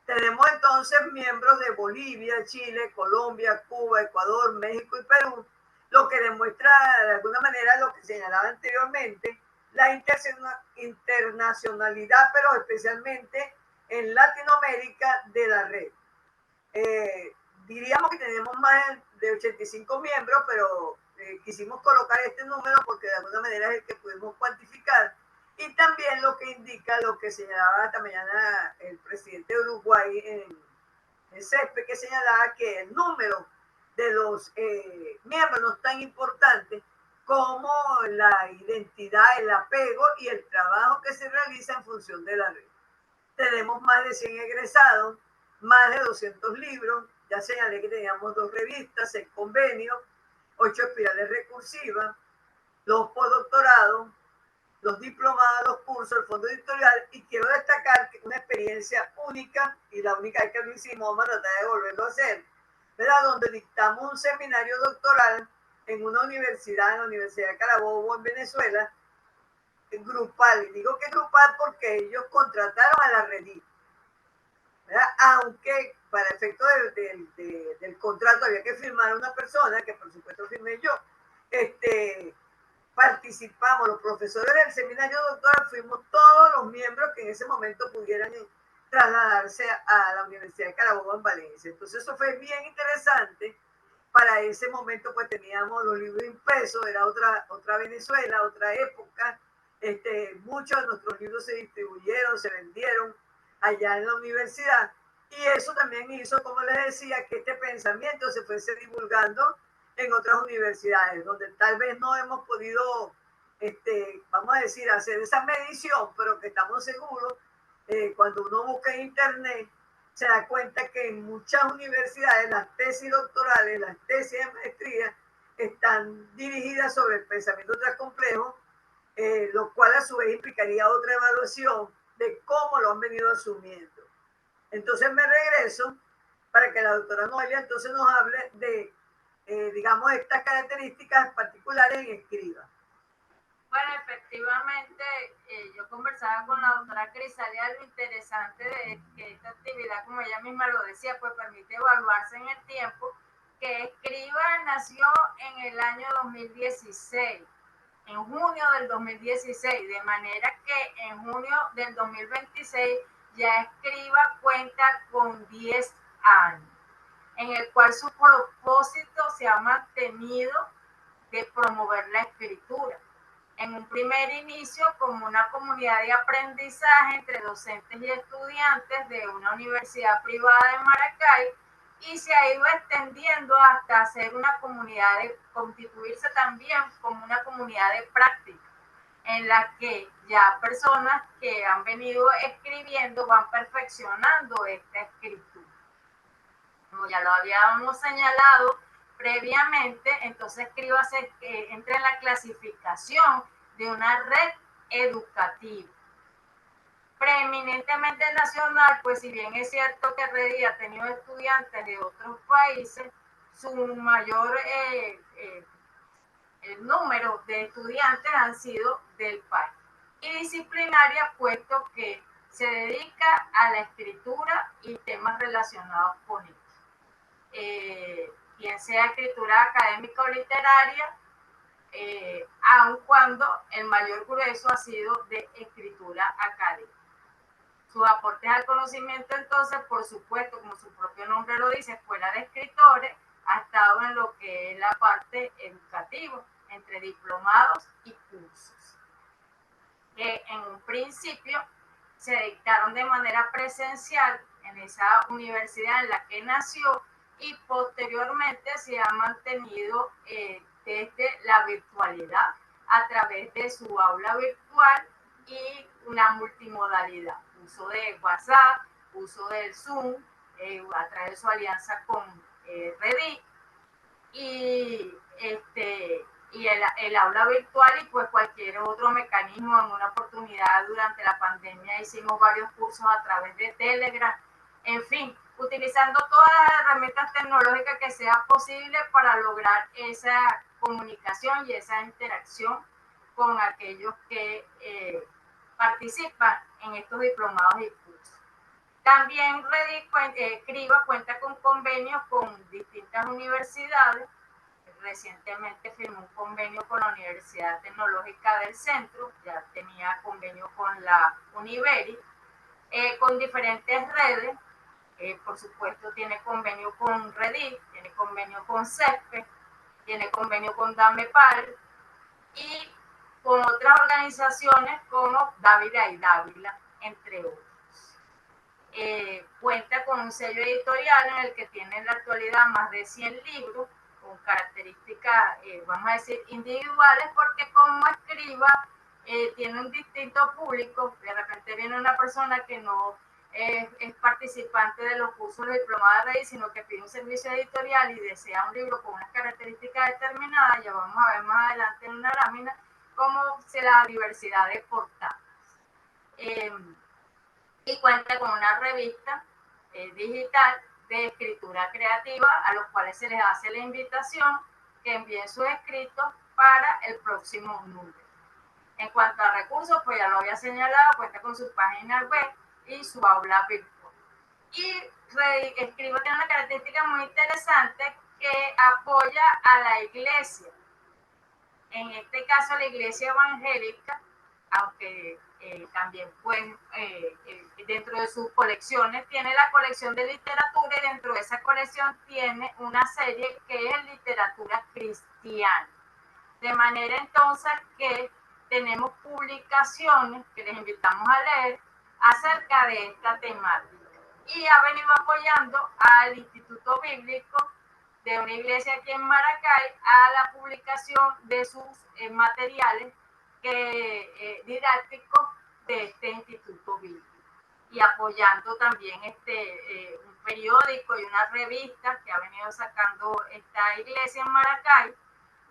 Tenemos entonces miembros de Bolivia, Chile, Colombia, Cuba, Ecuador, México y Perú, lo que demuestra de alguna manera lo que señalaba anteriormente, la internacionalidad, pero especialmente en Latinoamérica, de la red. Diríamos que tenemos más de 85 miembros, pero quisimos colocar este número porque de alguna manera es el que pudimos cuantificar. Y también lo que indica lo que señalaba esta mañana el presidente de Uruguay en CESPE, que señalaba que el número de los miembros no es tan importante como la identidad, el apego y el trabajo que se realiza en función de la red. Tenemos más de 100 egresados, más de 200 libros, ya señalé que teníamos 2 revistas, el convenio, 8 espirales recursivas, los postdoctorados, los diplomados, los cursos, el fondo editorial, y quiero destacar que una experiencia única, y la única vez que lo hicimos, vamos a tratar de volverlo a hacer, ¿verdad? Donde dictamos un seminario doctoral en una universidad, en la Universidad de Carabobo, en Venezuela, grupal. Y digo que grupal porque ellos contrataron a la Reddit, ¿verdad? Aunque para efecto del contrato había que firmar una persona, que por supuesto firmé yo. Participamos, los profesores del seminario doctoral, fuimos todos los miembros que en ese momento pudieran trasladarse a la Universidad de Carabobo en Valencia. Entonces eso fue bien interesante. Para ese momento pues teníamos los libros impresos, era otra Venezuela, otra época. Muchos de nuestros libros se distribuyeron, se vendieron allá en la universidad, y eso también hizo, como les decía, que este pensamiento se fuese divulgando en otras universidades, donde tal vez no hemos podido, vamos a decir, hacer esa medición, pero que estamos seguros, cuando uno busca en internet, se da cuenta que en muchas universidades las tesis doctorales, las tesis de maestría, están dirigidas sobre el pensamiento transcomplejo, lo cual a su vez implicaría otra evaluación de cómo lo han venido asumiendo. Entonces me regreso para que la doctora Noelia entonces nos hable de digamos, estas características particulares en Escriba. Bueno, efectivamente, yo conversaba con la doctora Crisalia, lo interesante de que esta actividad, como ella misma lo decía, pues permite evaluarse en el tiempo, que Escriba nació en el año 2016, en junio del 2016, de manera que en junio del 2026 ya Escriba cuenta con 10 años, en el cual su propósito se ha mantenido de promover la escritura. En un primer inicio como una comunidad de aprendizaje entre docentes y estudiantes de una universidad privada de Maracay, y se ha ido extendiendo hasta ser una comunidad, de constituirse también como una comunidad de práctica, en la que ya personas que han venido escribiendo van perfeccionando esta escritura. Como ya lo habíamos señalado previamente, entonces Escriba entra en la clasificación de una red educativa preeminentemente nacional, pues si bien es cierto que Reddit ha tenido estudiantes de otros países, su mayor el número de estudiantes han sido del país. Y disciplinaria, puesto que se dedica a la escritura y temas relacionados con esto. Bien sea escritura académica o literaria, aun cuando el mayor grueso ha sido de escritura académica. Sus aportes al conocimiento, entonces, por supuesto, como su propio nombre lo dice, escuela de escritores, ha estado en lo que es la parte educativa, entre diplomados y cursos, que en un principio se dictaron de manera presencial en esa universidad en la que nació y posteriormente se ha mantenido desde la virtualidad a través de su aula virtual y una multimodalidad, uso de WhatsApp, uso del Zoom, a través de su alianza con Reddit y el aula virtual y pues cualquier otro mecanismo. En una oportunidad durante la pandemia hicimos varios cursos a través de Telegram, en fin, utilizando todas las herramientas tecnológicas que sea posible para lograr esa comunicación y esa interacción con aquellos que participan en estos diplomados y cursos. También Escriba cuenta con convenios con distintas universidades. Recientemente firmó un convenio con la Universidad Tecnológica del Centro, ya tenía convenio con la Univeri, con diferentes redes. Por supuesto, tiene convenio con Reddit, tiene convenio con CESPE, tiene convenio con Damepal y con otras organizaciones como Dávila y Dávila, entre otros. Cuenta con un sello editorial en el que tiene en la actualidad más de 100 libros con características, vamos a decir, individuales, porque como Escriba tiene un distinto público. De repente viene una persona que no es participante de los cursos de diplomada de Reddit, sino que pide un servicio editorial y desea un libro con unas características determinadas. Ya vamos a ver más adelante en una lámina cómo se la diversidad de portadas. Y cuenta con una revista digital de escritura creativa, a los cuales se les hace la invitación que envíen sus escritos para el próximo número. En cuanto a recursos, pues ya lo había señalado, cuenta con su página web y su aula virtual. Y Escriba tiene una característica muy interesante que apoya a la iglesia. En este caso, la iglesia evangélica, aunque también pues dentro de sus colecciones tiene la colección de literatura, y dentro de esa colección tiene una serie que es literatura cristiana. De manera entonces que tenemos publicaciones que les invitamos a leer acerca de esta temática. Y ha venido apoyando al Instituto Bíblico de una iglesia aquí en Maracay a la publicación de sus materiales didácticos de este Instituto Bíblico, y apoyando también un periódico y una revista que ha venido sacando esta iglesia en Maracay,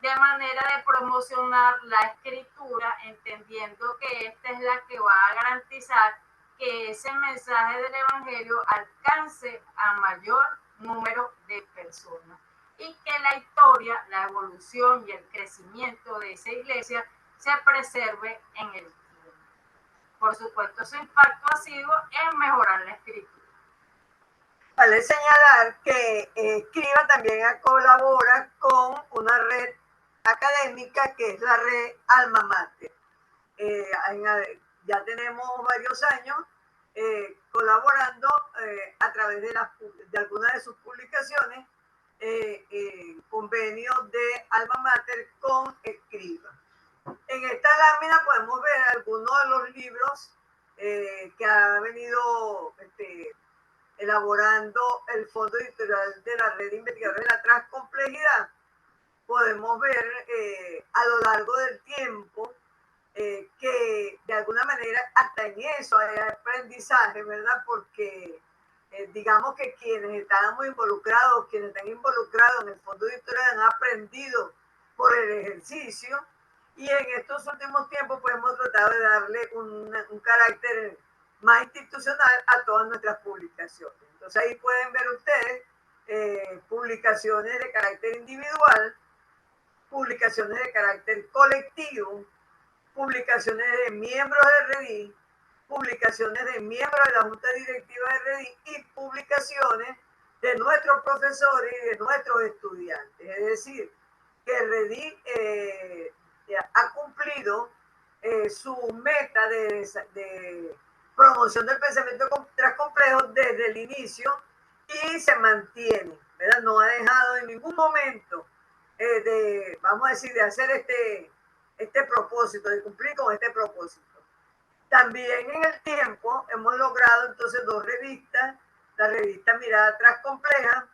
de manera de promocionar la escritura, entendiendo que esta es la que va a garantizar que ese mensaje del Evangelio alcance a mayor número de personas y que la historia, la evolución y el crecimiento de esa iglesia se preserve en el tiempo. Por supuesto, su impacto ha sido en mejorar la escritura. Vale señalar que Escriba también colabora con una red académica que es la red Alma Mater. Ya tenemos varios años colaborando a través de algunas de sus publicaciones, convenios de Alma Mater con Escriba. En esta lámina podemos ver algunos de los libros que ha venido elaborando el Fondo Editorial de la Red de Investigadores de la Transcomplejidad. Podemos ver a lo largo del tiempo que de alguna manera hasta en eso hay aprendizaje, ¿verdad? Porque digamos que quienes están involucrados en el Fondo Editorial han aprendido por el ejercicio, y en estos últimos tiempos pues hemos tratado de darle un carácter más institucional a todas nuestras publicaciones. Entonces ahí pueden ver ustedes publicaciones de carácter individual, publicaciones de carácter colectivo, publicaciones de miembros de Reddit, publicaciones de miembros de la Junta Directiva de REDI y publicaciones de nuestros profesores y de nuestros estudiantes. Es decir, que REDI ha cumplido su meta de promoción del pensamiento transcomplejo desde el inicio y se mantiene, ¿verdad? No ha dejado en ningún momento vamos a decir, de hacer este propósito, de cumplir con este propósito. También en el tiempo hemos logrado entonces 2 revistas, la revista Mirada Transcompleja,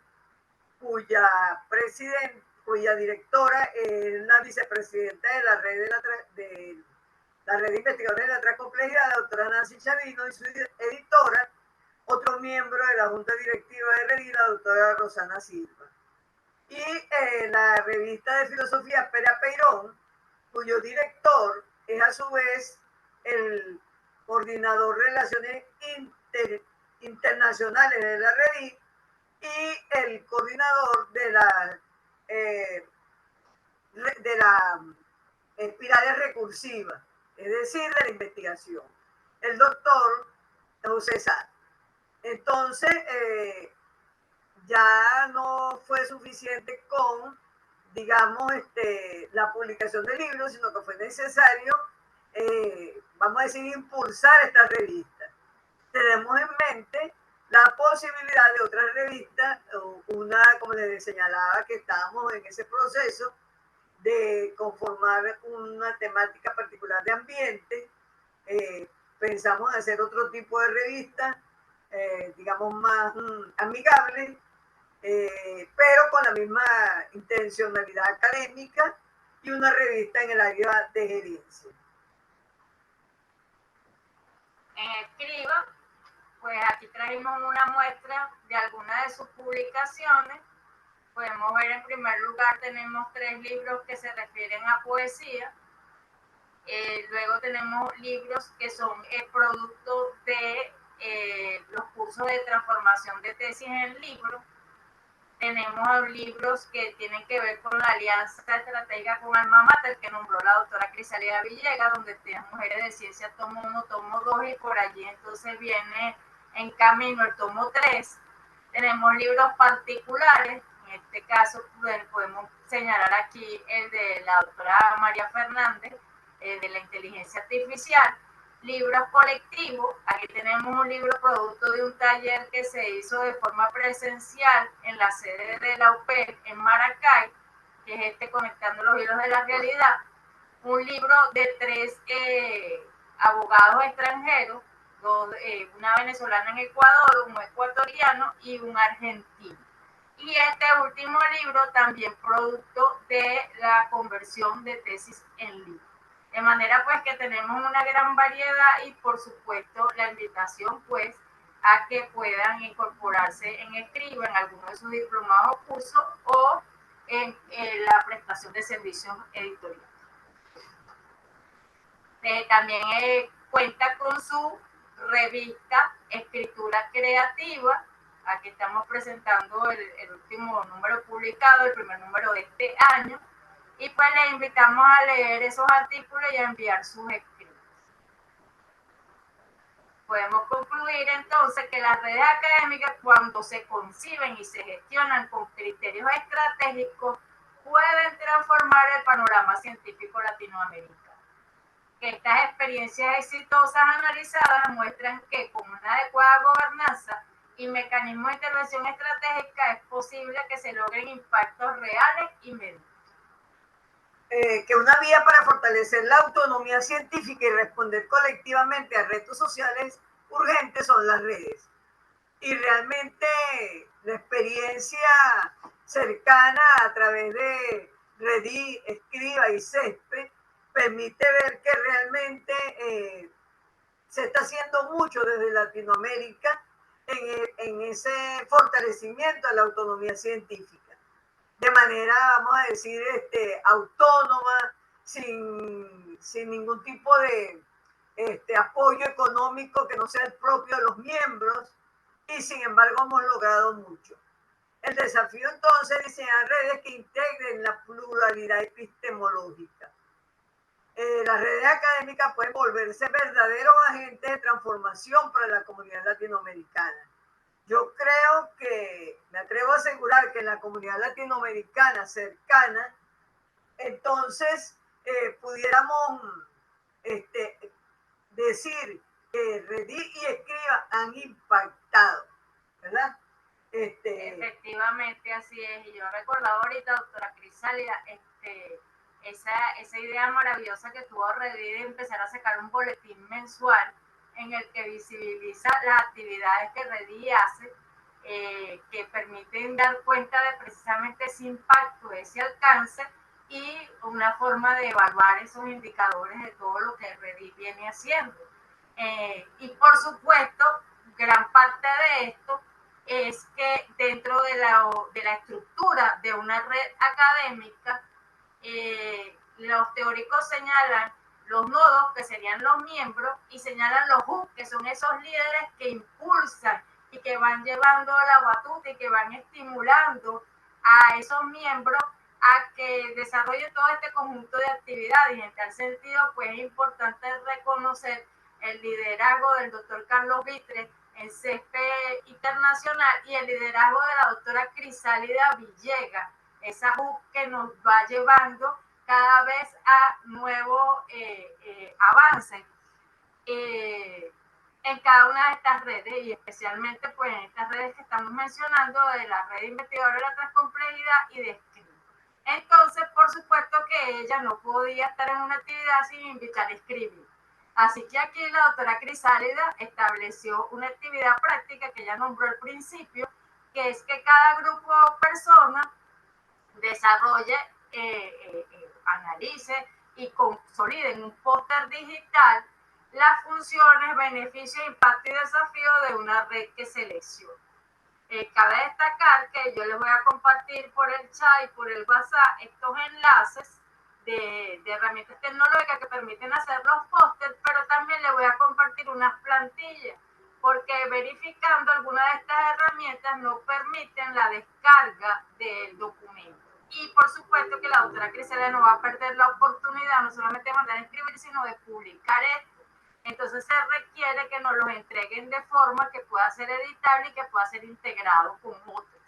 cuya directora es la vicepresidenta de la red de investigadores de la transcomplejidad, la doctora Nancy Chavino, y su editora, otro miembro de la Junta Directiva de REDI, la doctora Rosana Silva. Y la revista de filosofía Pera Peirón, cuyo director es a su vez el coordinador de relaciones internacionales de la REDI y el coordinador de la espirales recursivas, es decir, de la investigación, el doctor José Sá. Entonces, ya no fue suficiente con, digamos, la publicación de libros, sino que fue necesario, vamos a decir, impulsar esta revista. Tenemos en mente la posibilidad de otras revistas, una, como les señalaba, que estábamos en ese proceso de conformar una temática particular de ambiente. Pensamos hacer otro tipo de revista, digamos, más amigable, pero con la misma intencionalidad académica y una revista en el área de gerencia. En Escriba, pues aquí trajimos una muestra de algunas de sus publicaciones. Podemos ver en primer lugar, tenemos 3 libros que se refieren a poesía. Luego tenemos libros que son el producto de los cursos de transformación de tesis en libros. Tenemos libros que tienen que ver con la alianza estratégica con Alma Mater, que nombró la doctora Crisalida Villegas, donde tenemos Mujeres de Ciencia tomo 1, tomo 2, y por allí entonces viene en camino el tomo 3. Tenemos libros particulares, en este caso podemos señalar aquí el de la doctora María Fernández, de la inteligencia artificial. Libros colectivos, aquí tenemos un libro producto de un taller que se hizo de forma presencial en la sede de la UPEC en Maracay, que es Conectando los Hilos de la Realidad. Un libro de 3 abogados extranjeros, una venezolana en Ecuador, un ecuatoriano y un argentino. Y este último libro también producto de la conversión de tesis en libro. De manera pues que tenemos una gran variedad y por supuesto la invitación pues a que puedan incorporarse en Escriba, en alguno de sus diplomados o cursos o en la prestación de servicios editoriales. También cuenta con su revista Escritura Creativa. Aquí estamos presentando el último número publicado, el primer número de este año. Y pues les invitamos a leer esos artículos y a enviar sus escritos. Podemos concluir entonces que las redes académicas, cuando se conciben y se gestionan con criterios estratégicos, pueden transformar el panorama científico latinoamericano. Que estas experiencias exitosas analizadas muestran que con una adecuada gobernanza y mecanismos de intervención estratégica es posible que se logren impactos reales y medibles. Que una vía para fortalecer la autonomía científica y responder colectivamente a retos sociales urgentes son las redes. Y realmente la experiencia cercana a través de REDI, Escriba y CESPE permite ver que realmente se está haciendo mucho desde Latinoamérica en ese fortalecimiento de la autonomía científica. De manera, vamos a decir, autónoma, sin ningún tipo de apoyo económico que no sea el propio de los miembros, y sin embargo hemos logrado mucho. El desafío entonces es diseñar redes que integren la pluralidad epistemológica. las redes académicas pueden volverse verdaderos agentes de transformación para la comunidad latinoamericana. Yo creo que, me atrevo a asegurar que en la comunidad latinoamericana cercana, entonces pudiéramos decir que Reddit y Escriba han impactado, ¿verdad? Efectivamente, así es. Y yo recordaba ahorita, doctora Crisálida, esa idea maravillosa que tuvo Reddit de empezar a sacar un boletín mensual en el que visibiliza las actividades que Reddit hace, que permiten dar cuenta de precisamente ese impacto, ese alcance y una forma de evaluar esos indicadores de todo lo que Reddit viene haciendo. Y por supuesto, gran parte de esto es que dentro de la estructura de una red académica, los teóricos señalan los nodos, que serían los miembros, y señalan los hubs, que son esos líderes que impulsan y que van llevando la batuta y que van estimulando a esos miembros a que desarrollen todo este conjunto de actividades. Y en tal sentido, pues es importante reconocer el liderazgo del doctor Carlos Vitres en CESPE Internacional y el liderazgo de la doctora Crisálida Villegas, esa hub que nos va llevando cada vez a nuevos avances en cada una de estas redes, y especialmente pues en estas redes que estamos mencionando, de la red investigadora de la transcomplejidad y de Escriba. Entonces, por supuesto que ella no podía estar en una actividad sin invitar a escribir. Así que aquí la doctora Crisálida estableció una actividad práctica que ella nombró al principio, que es que cada grupo o persona desarrolle, analice y consolide en un póster digital las funciones, beneficios, impacto y desafíos de una red que seleccione. Cabe destacar que yo les voy a compartir por el chat y por el WhatsApp estos enlaces de herramientas tecnológicas que permiten hacer los pósters, pero también les voy a compartir unas plantillas, porque verificando algunas de estas herramientas no permiten la descarga del documento. Y por supuesto que la doctora Crisálida no va a perder la oportunidad no solamente de mandar a escribir, sino de publicar esto. Entonces se requiere que nos los entreguen de forma que pueda ser editable y que pueda ser integrado con otros.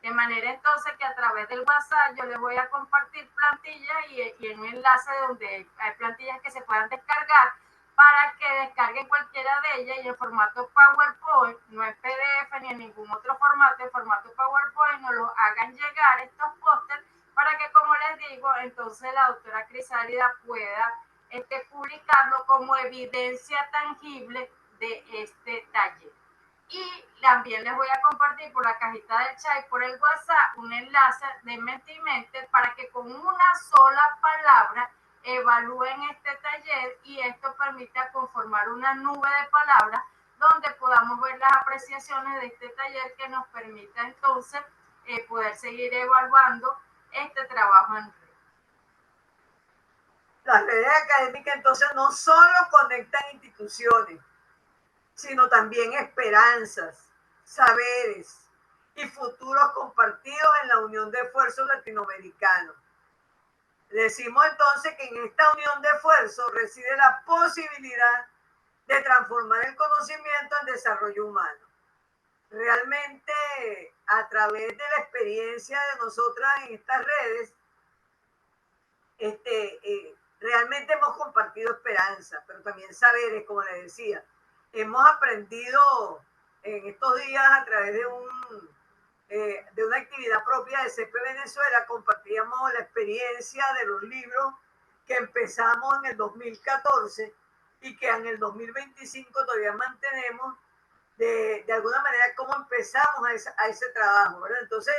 De manera entonces que a través del WhatsApp yo les voy a compartir plantillas y en un enlace donde hay plantillas que se puedan descargar para que descarguen cualquiera de ellas y en formato PowerPoint, no en PDF ni en ningún otro formato, en formato PowerPoint nos los hagan llegar estos pósters para que, como les digo, entonces la doctora Crisálida pueda publicarlo como evidencia tangible de este taller. Y también les voy a compartir por la cajita del chat y por el WhatsApp un enlace de Mentimente para que con una sola palabra evalúen este taller, y esto permite conformar una nube de palabras donde podamos ver las apreciaciones de este taller que nos permita entonces poder seguir evaluando este trabajo en red. Las redes académicas entonces no solo conectan instituciones, sino también esperanzas, saberes y futuros compartidos en la unión de esfuerzos latinoamericanos. Decimos entonces que en esta unión de esfuerzos reside la posibilidad de transformar el conocimiento en desarrollo humano. Realmente, a través de la experiencia de nosotras en estas redes, realmente hemos compartido esperanza, pero también saberes, como les decía. Hemos aprendido en estos días a través de una actividad propia de CESPE Venezuela, compartíamos la experiencia de los libros que empezamos en el 2014 y que en el 2025 todavía mantenemos, de alguna manera cómo empezamos a ese trabajo, ¿verdad? Entonces,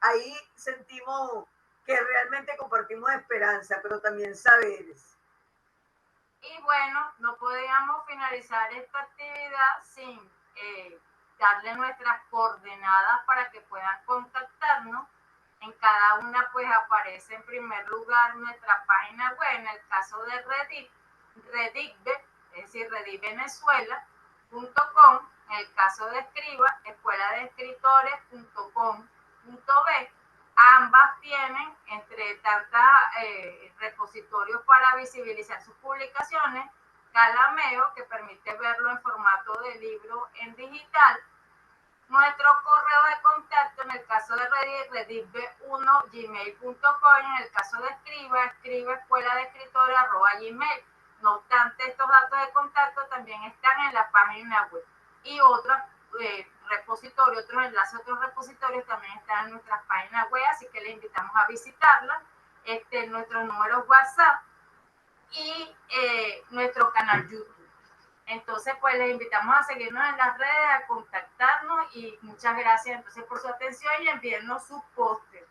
ahí sentimos que realmente compartimos esperanza, pero también saberes. Y bueno, no podíamos finalizar esta actividad sin darle nuestras coordenadas para que puedan contactarnos. En cada una pues aparece en primer lugar nuestra página web, en el caso de Reddit, es decir, reditvenezuela.com, en el caso de Escriba, escueladeescritores.com.b, Ambas tienen, entre tantos repositorios para visibilizar sus publicaciones, Calameo, que permite verlo en formato de libro en digital. Nuestro correo de contacto, en el caso de Reddit, redditb1gmail.com, en el caso de escribe escuela de escritora @gmail. No obstante, estos datos de contacto también están en la página web. Y otros repositorios, otros enlaces a otros repositorios también están en nuestras páginas web, así que les invitamos a visitarlas. Nuestros números WhatsApp y nuestro canal YouTube. Entonces, pues les invitamos a seguirnos en las redes, a contactarnos y muchas gracias entonces por su atención y enviarnos sus póster.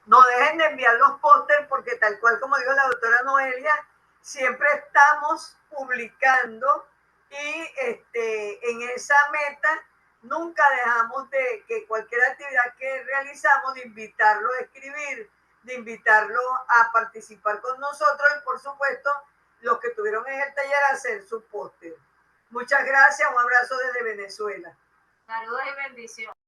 No dejen de enviar los póster porque tal cual como dijo la doctora Noelia, siempre estamos publicando y en esa meta nunca dejamos de que cualquier actividad que realizamos, de invitarlo a escribir, de invitarlo a participar con nosotros y por supuesto los que estuvieron en el taller a hacer su póster. Muchas gracias, un abrazo desde Venezuela. Saludos y bendiciones.